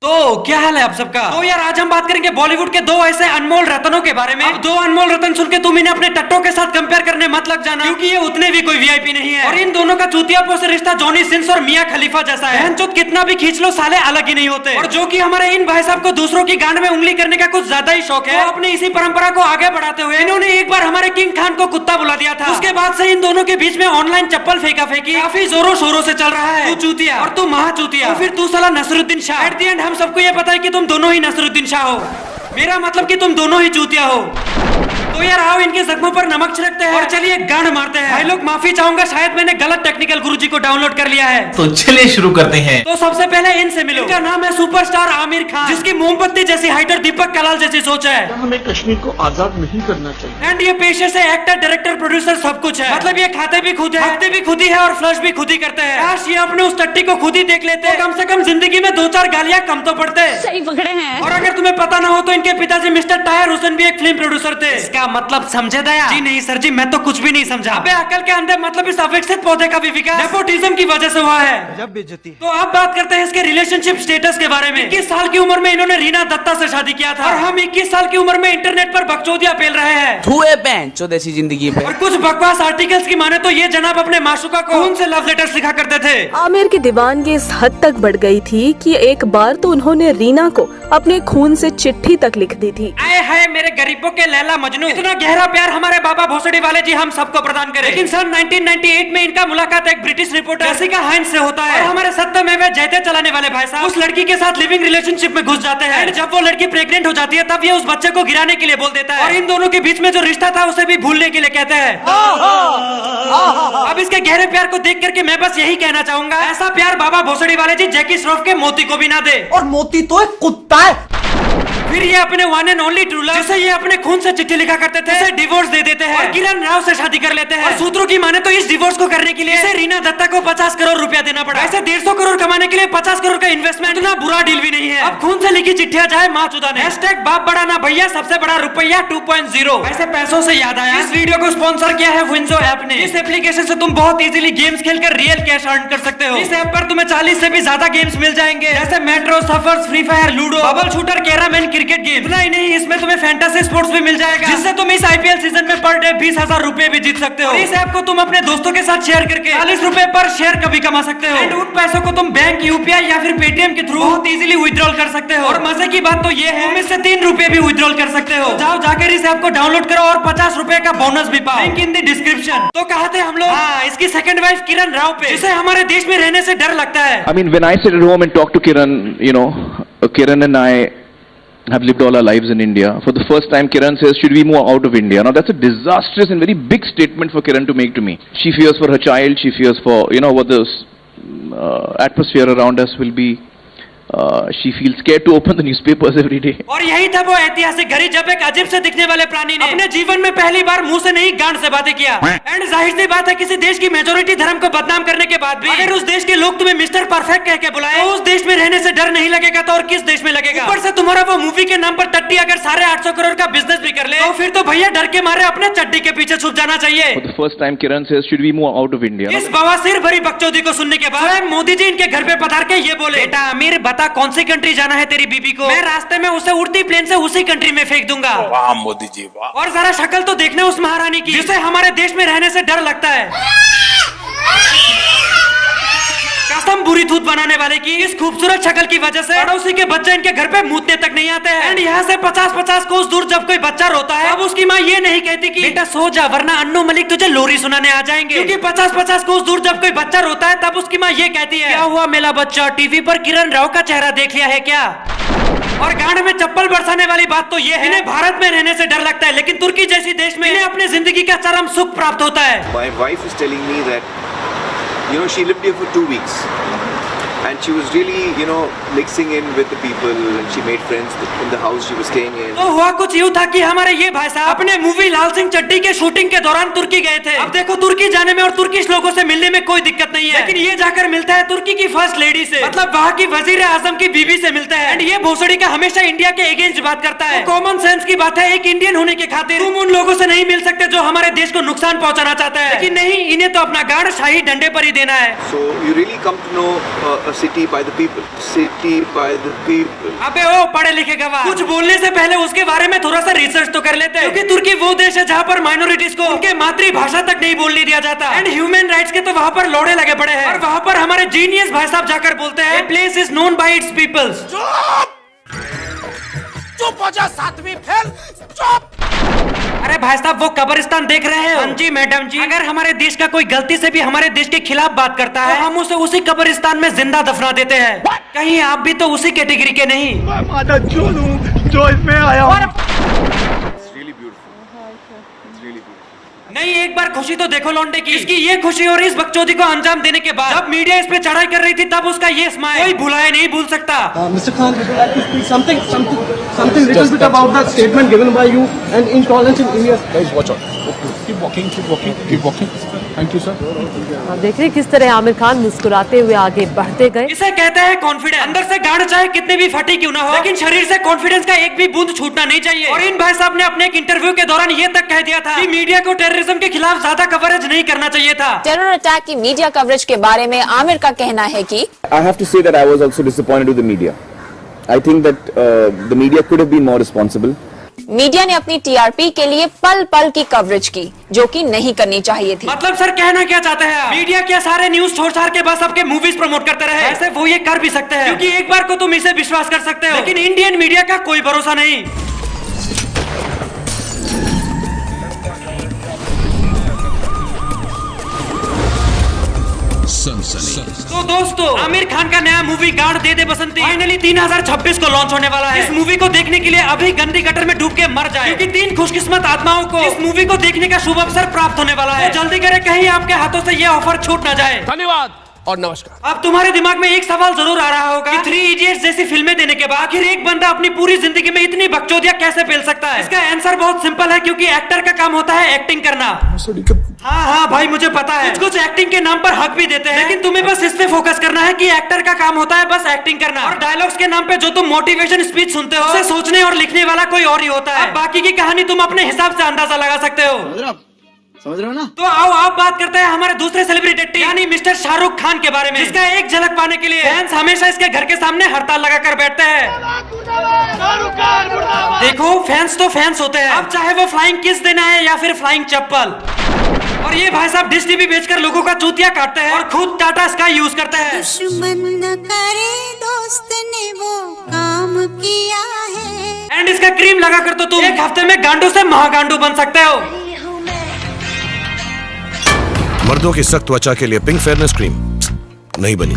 तो क्या हाल है आप सबका। तो यार आज हम बात करेंगे बॉलीवुड के दो ऐसे अनमोल रत्नों के बारे में। अब दो अनमोल रत्न सुन के तुम इन्हें अपने टट्टों के साथ कंपेयर करने मत लग जाना, क्योंकि ये उतने भी कोई वीआईपी नहीं है। और इन दोनों का चूतियापो से रिश्ता जॉनी सिंस और मियां खलीफा जैसा है। बहनचोद कितना भी खींच लो साले अलग ही नहीं होते। और जो कि हमारे इन भाई साहब को दूसरों की गांड में उंगली करने का कुछ ज्यादा ही शौक है। तो अपने इसी परंपरा को आगे बढ़ाते हुए इन्होंने एक बार हमारे किंग खान को कुत्ता बुला दिया था। उसके बाद से इन दोनों के बीच में ऑनलाइन चप्पल फेंका फेंकी काफी जोरों शोरों से चल रहा है। तू चूतिया और तू महा चूतिया, फिर तू साला Naseeruddin Shah. At the end हम सबको ये पता है कि तुम दोनों ही नसरुद्दीन शाह हो। मेरा मतलब कि तुम दोनों ही चूतिया हो। तो यार आओ इनके जख्मों पर नमक छिड़कते हैं और चलिए गांड मारते हैं। भाई लोग माफी चाहूंगा, शायद मैंने गलत टेक्निकल गुरुजी को डाउनलोड कर लिया है। तो चलिए शुरू करते हैं। तो सबसे पहले इनसे मिलो। इनका नाम है सुपरस्टार आमिर खान, जिसकी मोमबत्ती जैसी हाइट और दीपक कलाल जैसी सोच है। हमें कश्मीर को आजाद नहीं करना चाहिए। एंड ये पेशे से एक्टर, डायरेक्टर, प्रोड्यूसर सब कुछ है। मतलब ये खाते भी खुद है, हकते भी खुद ही है और फ्लश भी खुद ही करते हैं। काश ये अपने उस टट्टी को खुद ही देख लेते, तो कम से कम जिंदगी में 2-4 गालियां कम तो पड़ते। सही पकड़े हैं। और अगर तुम्हें पता ना हो तो इनके पिताजी मिस्टर टायर हुसैन भी एक फिल्म प्रोड्यूसर थे। इसका मतलब समझे दया? जी नहीं सर जी, मैं तो कुछ भी नहीं समझा। अबे अकल के अंदर मतलब इस अविकसित पौधे का भी विकास नेपोटिज्म की वजह से हुआ है। जब बेइज्जती। तो अब बात करते हैं इसके रिलेशनशिप स्टेटस के बारे में। 21 साल की उम्र में इन्होंने रीना दत्ता से शादी किया था और हम 21 साल की उम्र में इंटरनेट पर बकचोदियां पेल रहे हैं। धुए पैन चौदेसी जिंदगी पे। और कुछ बकवास आर्टिकल्स की माने तो ये जनाब अपने माशूका को खून से लव लेटर्स लिखा करते थे। आमिर की दीवानगी इस हद तक बढ़ गई थी कि एक बार तो उन्होंने रीना को अपने खून से चिट्ठी तक लिख दी थी। आए हाय मेरे गरीबों के लैला मजनू, इतना गहरा प्यार हमारे बाबा भोसड़ी वाले जी हम सबको प्रदान करें। लेकिन सन 1998 में इनका मुलाकात एक ब्रिटिश रिपोर्टर जेसिका हाइंस से होता है और हमारे सत्यमेव जयते चलाने वाले भाई साहब उस लड़की के साथ लिविंग रिलेशनशिप में घुस जाते हैं। जब वो लड़की प्रेग्नेंट हो जाती है तब ये उस बच्चे को गिराने के लिए बोल देता है और इन दोनों के बीच में जो रिश्ता था उसे भी भूलने के लिए कहते हैं। अब इसके गहरे प्यार को देख करके मैं बस यही कहना चाहूंगा, ऐसा प्यार बाबा भोसड़ी वाले जी जैकी श्रॉफ के मोती को भी ना दे। और मोती तो एक कुत्ता है। फिर ये अपने one and only true love, जिसे ये अपने खून से चिट्ठी लिखा करते थे, उसे डिवोर्स दे देते हैं और किरण राव से शादी कर लेते हैं। और सूत्रों की माने तो इस डिवोर्स को करने के लिए इसे रीना दत्ता को 50 करोड़ रुपया देना पड़ा। ऐसे 150 करोड़ कमाने के लिए 50 करोड़ का इन्वेस्टमेंट इतना बुरा डील भी नहीं है। अब खून से लिखी चिट्ठियां जाए माँ चुदा ने। हैशटैग बाप बड़ा ना भैया, सबसे बड़ा रुपया 2.0। ऐसे पैसों से याद आया, इस वीडियो को स्पॉन्सर किया है विंजो ऐप ने। इस एप्लीकेशन से तुम बहुत इजीली गेम्स खेलकर रियल कैश अर्न कर सकते हो। इस ऐप पर तुम्हें 40 से भी ज्यादा गेम्स मिल जाएंगे, जैसे metro, suffers, free fire, ludo, bubble shooter, carrom and cricket game. इतना ही नहीं, इसमें तुम्हें फैंटेसी स्पोर्ट्स भी मिल जाएगा, जिससे तुम इस आईपीएल सीजन में पर डे 20,000 रुपए भी जीत सकते हो। इस ऐप को तुम अपने दोस्तों के साथ शेयर करके 40 रुपए पर शेयर कभी कमा सकते हो। एंड उन पैसों को तुम बैंक, यूपीआई या फिर पेटीएम के थ्रू बहुत इजीली विड्रॉल कर सकते हो। और मजे की बात तो ये है, तुम इससे 3 रुपए भी विड्रॉल कर सकते हो। तो जाओ जाकर इस ऐप को डाउनलोड करो और 50 रुपए का बोनस भी पाओ। Link in the description. तो कहा थे हम लोग, हाँ, इसकी सेकंड वाइफ किरण राव पे, जिसे हमारे देश में रहने से डर लगता है। I mean, when I sit at home and talk to Kiran, you know, Kiran and I have lived all our lives in India. For the first time, Kiran says, should we move out of India? Now, that's a disastrous and very big statement for Kiran to make to me. She fears for her child. She fears for, you know, what the atmosphere around us will be. She feels scared to open the newspapers every day. और यही था वो ऐतिहासिक घड़ी जब एक अजीब से दिखने वाले प्राणी ने अपने जीवन में पहली बार मुंह से नहीं गांड से बातें किया। एंड जाहिर सी बात है, किसी देश की मेजोरिटी धर्म को बदनाम करने के बाद भी अगर उस देश के लोग तुम्हें मिस्टर परफेक्ट कह के बुलाए, तो उस देश में रहने से डर नहीं लगेगा तो और किस देश में लगेगा? ऊपर से तुम्हारा वो मूवी के नाम पर टट्टी अगर 850 करोड़ का बिजनेस भी कर ले, तो फिर तो भैया डर के मारे अपने चड्डी के पीछे छुप जाना चाहिए। For the first time, Kiran says, should we move out of India? इस बवासीर भरी बकचोदी को सुनने के बाद स्वयं मोदी जी इनके घर पे पधार के ये बोले, बेटा आमिर बता कौन सी कंट्री जाना है तेरी बीबी को, मैं रास्ते में उसे उड़ती प्लेन से उसी कंट्री में फेंक दूंगा। वाह मोदी जी वाह। और जरा शक्ल तो देखना उस महारानी की, जिसे हमारे देश में रहने से डर लगता है। कसम बुरी थूत बनाने वाले की, इस खूबसूरत शक्ल की वजह से पड़ोसी के बच्चे इनके घर पे मूतने तक नहीं आते हैं। एंड यहाँ से 50-50 कोस दूर जब कोई बच्चा रोता है, अब उसकी माँ ये नहीं कहती कि बेटा सो जा वरना अन्नू मलिक तुझे लोरी सुनाने आ जाएंगे। क्योंकि 50-50 कोस दूर जब कोई बच्चा रोता है तब उसकी माँ ये कहती है, क्या हुआ मेरा बच्चा, टीवी पर किरण राव का चेहरा देख लिया है क्या? और गांड में चप्पल बरसाने वाली बात तो ये है, इन्हें भारत में रहने से डर लगता है, लेकिन तुर्की जैसी देश में इन्हें अपनी जिंदगी का चरम सुख प्राप्त होता है। My wife is telling me that, you know, she lived here for 2 weeks. And she was really, you know, mixing in with the people and she made friends in the house she was staying in. तो हुआ कुछ यूं था कि हमारे ये भाई साहब अपने मूवी लाल सिंह चड्डी के शूटिंग के दौरान तुर्की गए थे। अब देखो तुर्की जाने में और तुर्किश लोगों से मिलने में कोई दिक्कत नहीं है, लेकिन ये जाकर मिलता है तुर्की की फर्स्ट लेडी से, मतलब वहाँ की वजीर आजम की बीवी से मिलता है। एंड ये भोसड़ी का हमेशा इंडिया के अगेंस्ट बात करता है। कॉमन सेंस की बात है, एक इंडियन होने के खातिर तुम उन लोगों से नहीं मिल सकते जो हमारे देश को नुकसान पहुँचाना चाहता है, लेकिन नहीं, इन्हें तो अपना गाड़ शाही डंडे पर ही देना है। So you really come to know a city by the people. City by the people. अबे ओ पढ़े लिखे गवाह, कुछ बोलने से पहले उसके बारे में थोड़ा सा रिसर्च तो कर लेते हैं, क्योंकि तुर्की वो देश है जहाँ पर माइनॉरिटीज को उनके मातृभाषा तक नहीं बोलने दिया जाता। एंड ह्यूमन राइट्स के तो वहाँ पर लोड़े लगे पड़े हैं, और वहाँ पर हमारे जीनियस भाई साहब जाकर बोलते हैं, "A place is known by its peoples." चुप हो जा सातवीं फेल, चुप। अरे भाई साहब वो कब्रिस्तान देख रहे हैं? हाँ जी मैडम जी, अगर हमारे देश का कोई गलती से भी हमारे देश के खिलाफ बात करता है, तो हम उसे उसी कब्रिस्तान में जिंदा दफना देते हैं। कहीं आप भी तो उसी कैटेगरी के नहीं? मैं माता चोर हूँ जो इसमें आया हूँ। It's really beautiful. It's really beautiful. नहीं, एक बार खुशी तो देखो लौंडे की। इसकी ये खुशी और इस बकचोदी को अंजाम देने के बाद जब मीडिया इस पे चढ़ाई कर रही थी, तब उसका ये स्माइल कोई भुलाए नहीं भूल सकता। Mr. Khan, would you like to speak something little bit about that statement given by you and intolerance in India? Guys, watch out. Keep walking, keep walking, keep walking. Thank you, sir. आप देख रहे हैं किस तरह आमिर खान मुस्कुराते हुए आगे बढ़ते गए। इसे कहते हैं कॉन्फिडेंस। अंदर से गांड चाहे कितने भी फटी क्यों ना हो, लेकिन शरीर से कॉन्फिडेंस का एक भी बूंद छूटना नहीं चाहिए। और इन भाई साहब ने अपने एक इंटरव्यू के दौरान ये तक कह दिया था कि मीडिया को टेररिज्म के खिलाफ ज्यादा कवरेज नहीं करना चाहिए था। टेरर अटैक की मीडिया कवरेज के बारे में आमिर का कहना है कि I have to say that I was also disappointed with the media. I think that the media could have been more responsible. Media ने अपनी टीआरपी के लिए पल पल की कवरेज की, जो कि नहीं करनी चाहिए थी। मतलब सर कहना क्या चाहते हैं आप? मीडिया क्या सारे न्यूज छोड़ छाड़ के बस आपके मूवीज प्रमोट करते रहे? ऐसे वो ये कर भी सकते हैं, क्योंकि एक बार को तुम इसे विश्वास कर सकते हो, लेकिन इंडियन मीडिया का कोई भरोसा नहीं। तो दोस्तों, आमिर खान का नया मूवी गाड़ दे दे बसंती फाइनली 3026 को लॉन्च होने वाला है। इस मूवी को देखने के लिए अभी गंदी गटर में डूब के मर जाए, क्योंकि 3 खुशकिस्मत आत्माओं को इस मूवी को देखने का शुभ अवसर प्राप्त होने वाला है। तो जल्दी करें, कहीं आपके हाथों से ये ऑफर छूट न जाए। धन्यवाद और नमस्कार। अब तुम्हारे दिमाग में एक सवाल जरूर आ रहा होगा कि 3 इडियट्स जैसी फिल्में देने के बाद आखिर एक बंदा अपनी पूरी जिंदगी में इतनी बकचोदियां कैसे पेल सकता है? इसका आंसर बहुत सिंपल है, क्योंकि एक्टर का काम होता है एक्टिंग करना। हाँ भाई, मुझे पता है कुछ एक्टिंग के नाम पर हक भी देते हैं, लेकिन तुम्हें बस इस पे फोकस करना है कि एक्टर का काम होता है बस एक्टिंग करना, और डायलॉग्स के नाम पे जो तुम मोटिवेशन स्पीच सुनते हो, उसे सोचने और लिखने वाला कोई और ही होता है। अब बाकी की कहानी तुम अपने हिसाब से अंदाजा लगा सकते हो। समझ रहे हो ना? तो आओ आप बात करते हैं हमारे दूसरे सेलिब्रिटी यानी मिस्टर शाहरुख खान के बारे में, जिसका एक झलक पाने के लिए फैंस हमेशा इसके घर के सामने हड़ताल लगाकर बैठते हैं। देखो, फैंस तो फैंस होते हैं, अब चाहे वो फ्लाइंग किस देना है या फिर फ्लाइंग चप्पल। और ये भाई साहब डिश टीवी बेचकर लोगों का चूतिया काटते हैं और खुद टाटा स्काई यूज करते हैं। दुश्मन न करे दोस्त ने वो काम किया है। एंड इसका क्रीम लगाकर तो तुम एक हफ्ते में गांडू से महागांडू बन सकते हो। मर्दों की सख्त त्वचा के लिए पिंक फेयरनेस क्रीम नहीं बनी।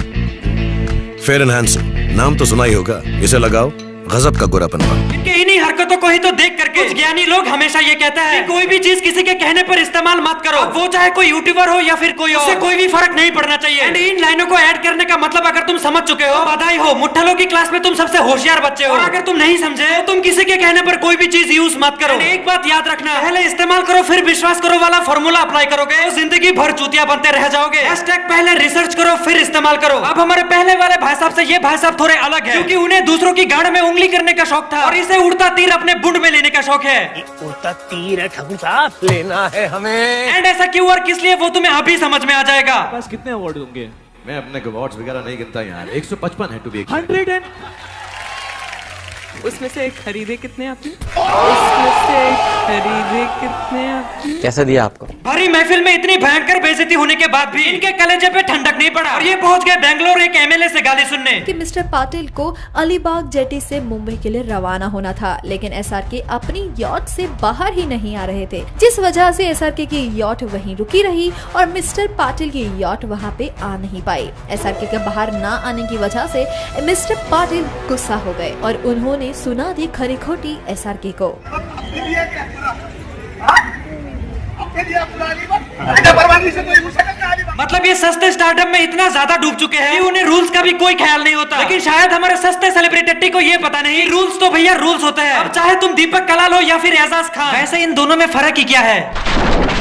फेयर एंड हैंडसम नाम तो सुना ही होगा, इसे लगाओ गजब का गोरापन पाओ। इनके इन्हीं हरकतों को ही तो देख करके कुछ ज्ञानी लोग हमेशा ये कहते हैं कि कोई भी चीज किसी के कहने पर इस्तेमाल मत करो, वो चाहे कोई यूट्यूबर हो या फिर कोई और, उससे कोई भी फर्क नहीं पड़ना चाहिए। एंड इन लाइनों को ऐड करने का मतलब अगर तुम समझ चुके हो, बधाई हो, मुट्ठलों की क्लास में तुम सबसे होशियार बच्चे हो। और अगर तुम नहीं समझे तो तुम किसी के कहने पर कोई भी चीज यूज मत करो। एक बात याद रखना, पहले इस्तेमाल करो फिर विश्वास करो वाला फॉर्मूला अप्लाई करोगे तो जिंदगी भर चूतिया बनते रह जाओगे। पहले रिसर्च करो फिर इस्तेमाल करो। अब हमारे पहले वाले भाई साहब से ये भाई साहब थोड़े अलग है, क्योंकि उन्हें दूसरों की गाड़ में उंगली करने का शौक था और इसे उड़ता तीर अपने बुंड में लेने का शौक है। उड़ता तीर है ठाकुर साहब, लेना है हमें। एंड ऐसा क्यों और किस लिए वो तुम्हें अभी समझ में आ जाएगा। बस कितने अवार्ड होंगे? मैं अपने अवार्ड्स वगैरह नहीं गिनता यार, 155 है टू बी 100 उसमें से खरीदे कितने आपने? उसमें से खरीदे कितने आपने? कैसा दिया आपको? भरी महफिल में इतनी भयंकर बेइज्जती होने के बाद भी इनके कलेजे पे ठंडक नहीं पड़ा और ये पहुंच गए बेंगलोर एक एमएलए से गाली सुनने कि मिस्टर पाटिल को अलीबाग जेटी से मुंबई के लिए रवाना होना था, लेकिन एसआरके अपनी यॉट से बाहर ही नहीं आ रहे थे, जिस वजह से एसआरके की यॉट वहीं रुकी रही और मिस्टर पाटिल की यॉट वहां पे आ नहीं पाई। एसआरके के बाहर ना आने की वजह से मिस्टर पाटिल गुस्सा हो गए और उन्होंने सुना दी खरी खोटी एसआरके को। मतलब ये सस्ते स्टार्टअप में इतना ज्यादा डूब चुके हैं कि उन्हें रूल्स का भी कोई ख्याल नहीं होता। लेकिन शायद हमारे सस्ते सेलिब्रिटी को ये पता नहीं, रूल्स तो भैया रूल्स होते हैं। अब चाहे तुम दीपक कलाल हो या फिर एजाज खान, वैसे इन दोनों में फर्क ही क्या है।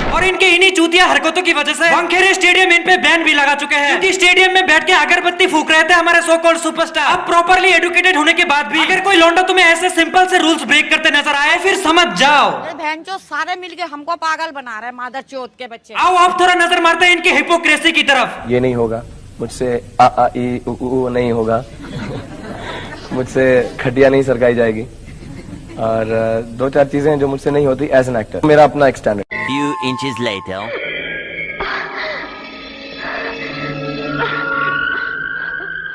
और इनके इन्हीं चूतिया हरकतों की वजह से वानखेड़े स्टेडियम इन पे बैन भी लगा चुके हैं, क्योंकि स्टेडियम में बैठ के अगरबत्ती फूक रहे थे हमारे सो कॉल्ड सुपरस्टार। अब प्रॉपर्ली एजुकेटेड होने के बाद भी अगर कोई लौंडा तुम्हें ऐसे सिंपल से रूल्स ब्रेक करते नजर आए, फिर समझ जाओ बहन जो सारे मिलके हमको पागल बना रहे हैं, मादर चौथ के बच्चे। आओ आप थोड़ा नजर मारते हैं इनके हिपोक्रेसी की तरफ। ये नहीं होगा, मुझसे आ ई उ नहीं होगा, मुझसे खटिया नहीं सरकाई जाएगी, और 2-4 चीजें जो मुझसे नहीं होती एज एन एक्टर। मेरा अपना एक स्टैंडर्ड। Few inches later.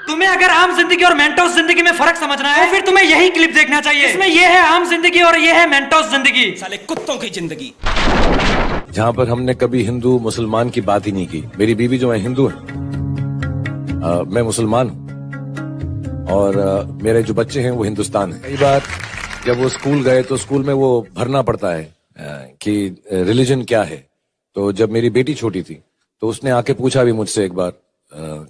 तुम्हें अगर आम जिंदगी और मेंटोस जिंदगी में फर्क समझना है तो फिर तुम्हें यही क्लिप देखना चाहिए। इसमें ये है आम जिंदगी और ये है मेंटोस जिंदगी। साले कुत्तों की जिंदगी। जहाँ पर हमने कभी हिंदू मुसलमान की बात ही नहीं की। मेरी बीवी जो है हिंदू है, मैं मुसलमान हूँ, और मेरे जो बच्चे हैं वो हिंदुस्तान है। कई बार जब वो स्कूल गए तो स्कूल में वो भरना पड़ता है कि रिलीजन क्या है। तो जब मेरी बेटी छोटी थी तो उसने आके पूछा भी मुझसे एक बार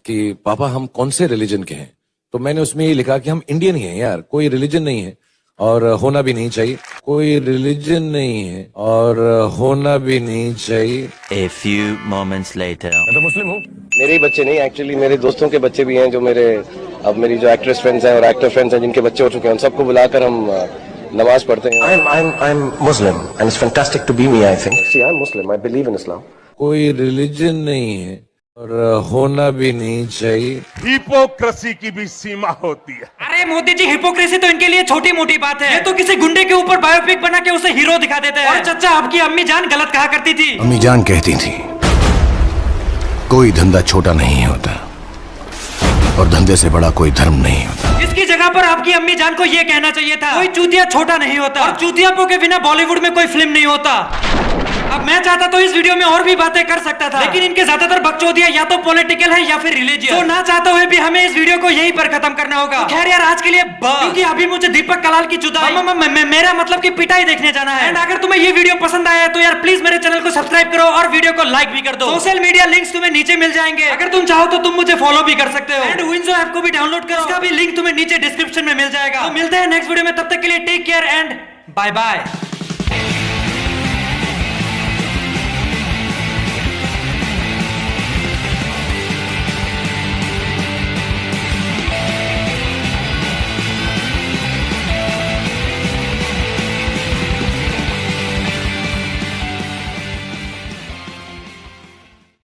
कि पापा हम कौन से रिलीजन के हैं। तो मैंने उसमें ये लिखा कि हम इंडियन ही हैं यार, कोई रिलीजन नहीं है और होना भी नहीं चाहिए। कोई रिलीजन नहीं है और होना भी नहीं चाहिए। A few moments later. मैं तो मुस्लिम हूँ। मेरे ही बच्चे नहीं, एक्चुअली मेरे दोस्तों के बच्चे भी हैं, जो मेरे अब मेरी जो एक्ट्रेस फ्रेंड्स हैं और एक्टर फ्रेंड्स हैं जिनके बच्चे हो चुके हैं, उन सबको बुलाकर हम नमाज पढ़ते हैं। I'm Muslim and it's fantastic to be me, I think. See, I'm Muslim. I believe in Islam. कोई रिलीजन नहीं है और होना भी नहीं चाहिए। हिपोक्रेसी की भी सीमा होती है। अरे मोदी जी, हिपोक्रेसी तो इनके लिए छोटी मोटी बात है। ये तो किसी गुंडे के ऊपर बायोपिक बना के उसे हीरो दिखा देते हैं। और चचा, आपकी अम्मी जान गलत कहा करती थी। अम्मी जान कहती थी कोई धंधा छोटा नहीं होता और धंधे से बड़ा कोई धर्म नहीं होता। इसकी जगह पर आपकी अम्मी जान को ये कहना चाहिए था, कोई चूतिया छोटा नहीं होता और चूतियापो के बिना बॉलीवुड में कोई फिल्म नहीं होता। अब मैं चाहता तो इस वीडियो में और भी बातें कर सकता था, लेकिन इनके ज्यादातर बकचोदियां या तो पॉलिटिकल है या फिर रिलीजियस। तो ना चाहते हुए भी हमें इस वीडियो को यहीं पर खत्म करना होगा। तो खैर यार, आज के लिए क्योंकि अभी मुझे दीपक कलाल की जुदाई मेरा मतलब की पिटाई देखने जाना है। एंड अगर तुम्हें ये वीडियो पसंद आया है तो यार प्लीज मेरे चैनल को सब्सक्राइब करो और वीडियो को लाइक भी कर दो। सोशल मीडिया लिंक्स तुम्हें नीचे मिल जाएंगे, अगर तुम चाहो तो तुम मुझे फॉलो भी कर सकते हो। एंड विंजो ऐप को भी डाउनलोड करो, उसका भी लिंक तुम्हें नीचे डिस्क्रिप्शन में मिल जाएगा। तो मिलते हैं नेक्स्ट वीडियो में, तब तक के लिए take care and bye bye.